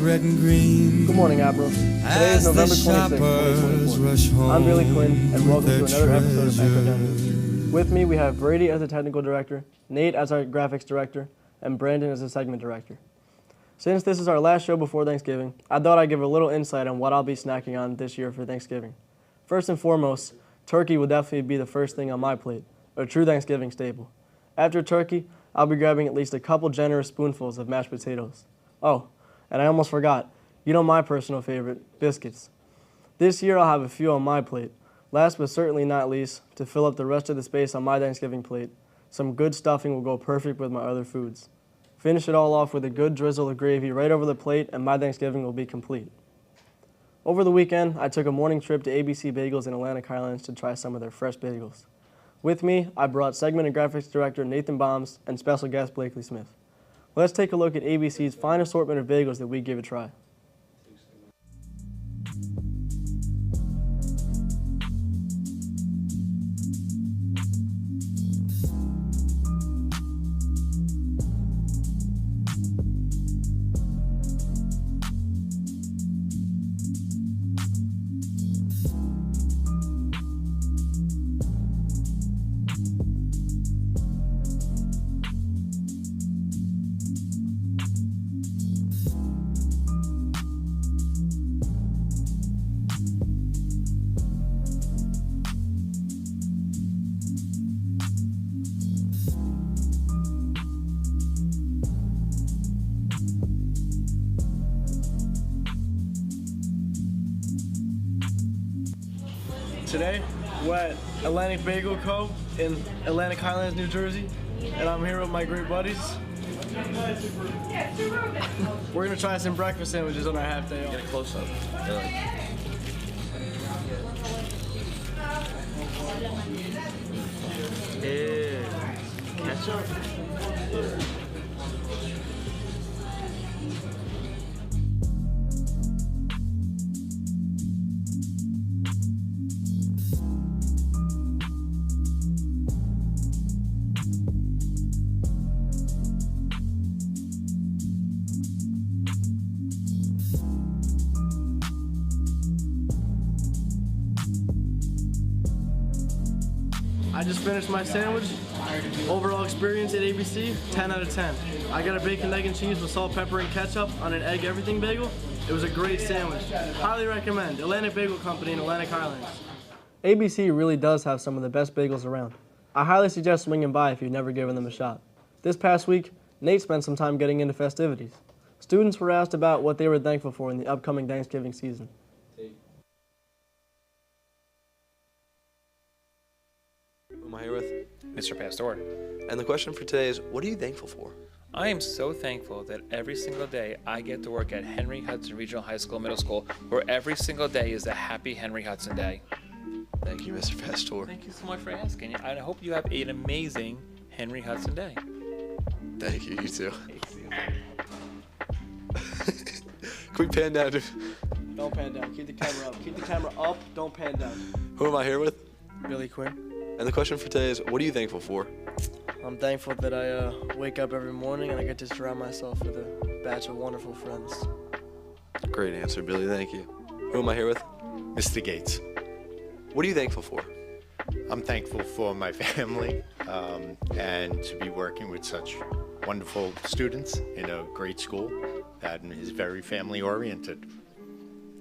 red and green. Good morning, Admiral. Today is November 26, 2024. I'm Billy Quinn, and welcome to another episode of Echo News. With me, we have Brady as the technical director, Nate as our graphics director, and Brandon as the segment director. Since this is our last show before Thanksgiving, I thought I'd give a little insight on what I'll be snacking on this year for Thanksgiving. First and foremost, turkey will definitely be the first thing on my plate, a true Thanksgiving staple. After turkey, I'll be grabbing at least a couple generous spoonfuls of mashed potatoes. Oh, and I almost forgot, you know my personal favorite, biscuits. This year I'll have a few on my plate. Last but certainly not least, to fill up the rest of the space on my Thanksgiving plate, some good stuffing will go perfect with my other foods. Finish it all off with a good drizzle of gravy right over the plate and my Thanksgiving will be complete. Over the weekend, I took a morning trip to ABC Bagels in Atlantic Highlands to try some of their fresh bagels. With me, I brought segment and graphics director Nathan Bombs and special guest Blakely Smith. Let's take a look at ABC's fine assortment of bagels that we give a try. Today, we're at Atlantic Bagel Co. in Atlantic Highlands, New Jersey, and I'm here with my great buddies. We're gonna try some breakfast sandwiches on our half day off. Get a close up. Yeah. Ketchup? Yeah. I just finished my sandwich. Overall experience at ABC, 10 out of 10. I got a bacon, egg, and cheese with salt, pepper, and ketchup on an egg everything bagel. It was a great sandwich. Highly recommend. Atlantic Bagel Company in Atlantic Highlands. ABC really does have some of the best bagels around. I highly suggest swinging by if you've never given them a shot. This past week, Nate spent some time getting into festivities. Students were asked about what they were thankful for in the upcoming Thanksgiving season. Who am I here with? Mr. Pastor. And the question for today is, what are you thankful for? I am so thankful that every single day I get to work at Henry Hudson Regional High School Middle School, where every single day is a happy Henry Hudson Day. Thank you, Mr. Pastor. Thank you so much for asking. I hope you have an amazing Henry Hudson Day. Thank you, you too. Can we pan down to... Don't pan down. Keep the camera up. Keep the camera up. Don't pan down. Who am I here with? Billy Quinn. And the question for today is, what are you thankful for? I'm thankful that I wake up every morning and I get to surround myself with a batch of wonderful friends. Great answer, Billy. Thank you. Who am I here with? Mr. Gates. What are you thankful for? I'm thankful for my family and to be working with such wonderful students in a great school that is very family oriented.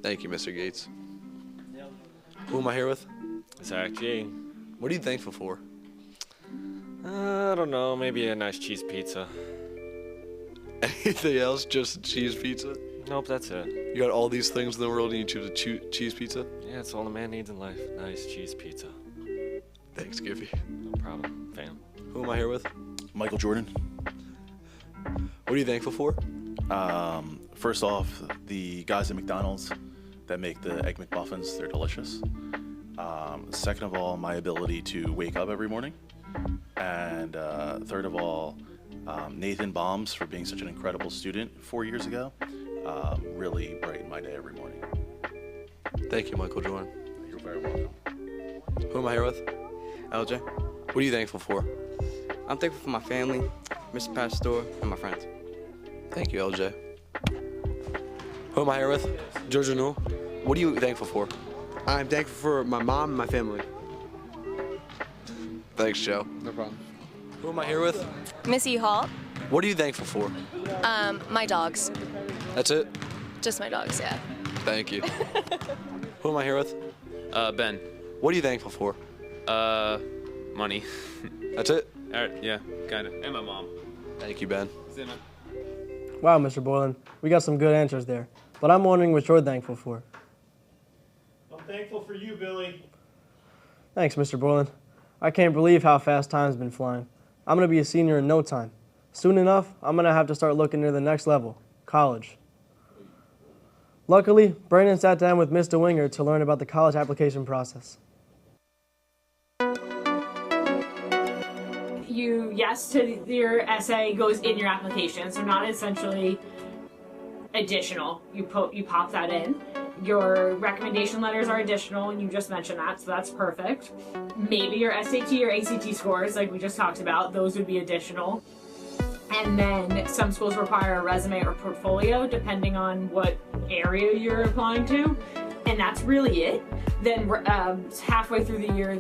Thank you, Mr. Gates. Who am I here with? Zach G. What are you thankful for? I don't know, maybe a nice cheese pizza. Anything else? Just cheese pizza? Nope, that's it. You got all these things in the world and you choose a cheese pizza? Yeah, it's all a man needs in life. Nice cheese pizza. Thanks, Giffy. No problem, fam. Who am I here with? Michael Jordan. What are you thankful for? First off, the guys at McDonald's that make the Egg McMuffins, they're delicious. Second of all, my ability to wake up every morning. And third of all, Nathan Bombs for being such an incredible student 4 years ago. Really brightened my day every morning. Thank you, Michael Jordan. You're very welcome. Who am I here with? LJ. What are you thankful for? I'm thankful for my family, Mr. Pastor, and my friends. Thank you, LJ. Who am I here with? Jojo Newell. What are you thankful for? I'm thankful for my mom and my family. Thanks, Joe. No problem. Who am I here with? Missy Hall. What are you thankful for? My dogs. That's it? Just my dogs, yeah. Thank you. Who am I here with? Ben. What are you thankful for? Money. That's it? Yeah, kinda. And my mom. Thank you, Ben. Wow, Mr. Boylan, we got some good answers there. But I'm wondering what you're thankful for. I'm thankful for you, Billy. Thanks, Mr. Boylan. I can't believe how fast time's been flying. I'm going to be a senior in no time. Soon enough, I'm going to have to start looking to the next level, college. Luckily, Brandon sat down with Mr. Winger to learn about the college application process. Yes to your essay goes in your application, so not essentially additional. You pop that in. Your recommendation letters are additional, and you just mentioned that, so that's perfect. Maybe your SAT or ACT scores, like we just talked about, those would be additional. And then some schools require a resume or portfolio, depending on what area you're applying to. And that's really it. Then halfway through the year,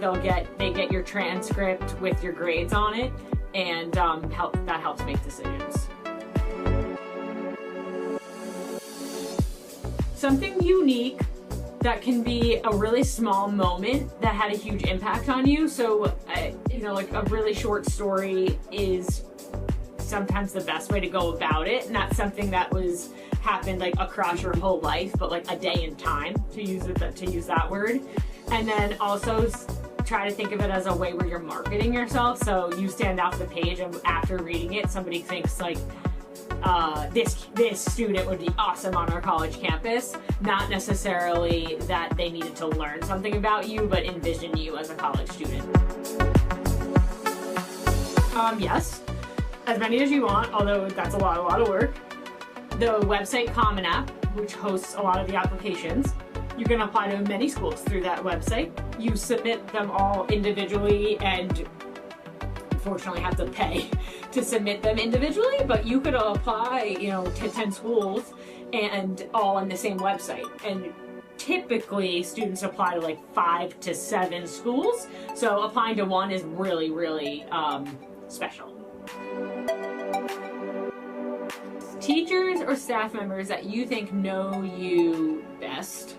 they get your transcript with your grades on it, and that helps make decisions. Something unique that can be a really small moment that had a huge impact on you. So, like a really short story is sometimes the best way to go about it, and that's something that happened like across your whole life, but like a day in time, to use that word. And then also try to think of it as a way where you're marketing yourself. So you stand off the page, and after reading it, somebody thinks like, this student would be awesome on our college campus. Not necessarily that they needed to learn something about you, but envision you as a college student. Yes, as many as you want, although that's a lot of work. The website Common App, which hosts a lot of the applications, you can apply to many schools through that website. You submit them all individually, and unfortunately have to pay to submit them individually, but you could apply, to 10 schools and all on the same website. And typically students apply to like 5 to 7 schools, so applying to one is really, really special. Teachers or staff members that you think know you best.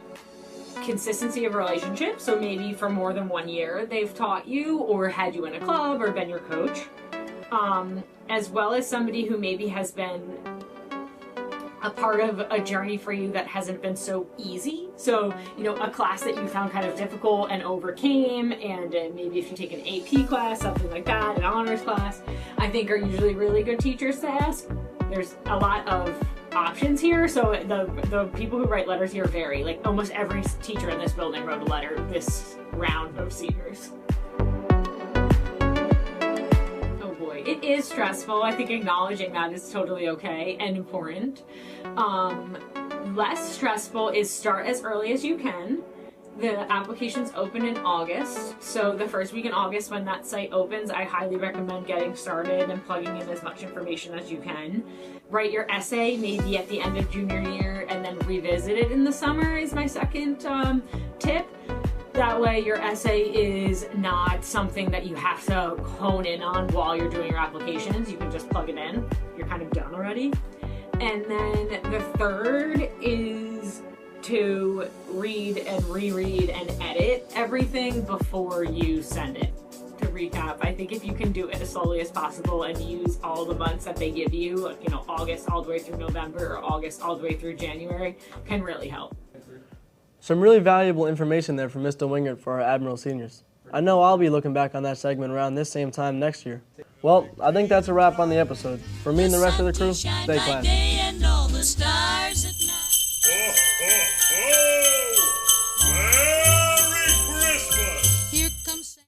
Consistency of relationships, so maybe for more than 1 year they've taught you or had you in a club or been your coach, as well as somebody who maybe has been a part of a journey for you that hasn't been so easy. So, a class that you found kind of difficult and overcame, and maybe if you take an AP class, something like that, an honors class, I think are usually really good teachers to ask. There's a lot of options here, so the people who write letters here vary. Like almost every teacher in this building wrote a letter this round of seniors. Oh boy, it is stressful. I think acknowledging that is totally okay and important. Less stressful is start as early as you can. The applications open in August, so the first week in August when that site opens, I highly recommend getting started and plugging in as much information as you can. Write your essay maybe at the end of junior year and then revisit it in the summer is my second tip. That way your essay is not something that you have to hone in on while you're doing your applications. You can just plug it in. You're kind of done already. And then the third is to read and reread and edit everything before you send it. To recap, I think if you can do it as slowly as possible and use all the months that they give you, August all the way through November or August all the way through January, can really help. Some really valuable information there from Mr. Wingert for our Admiral seniors. I know I'll be looking back on that segment around this same time next year. Well, I think that's a wrap on the episode. For me and the rest of the crew, stay classy. And all the stars at night.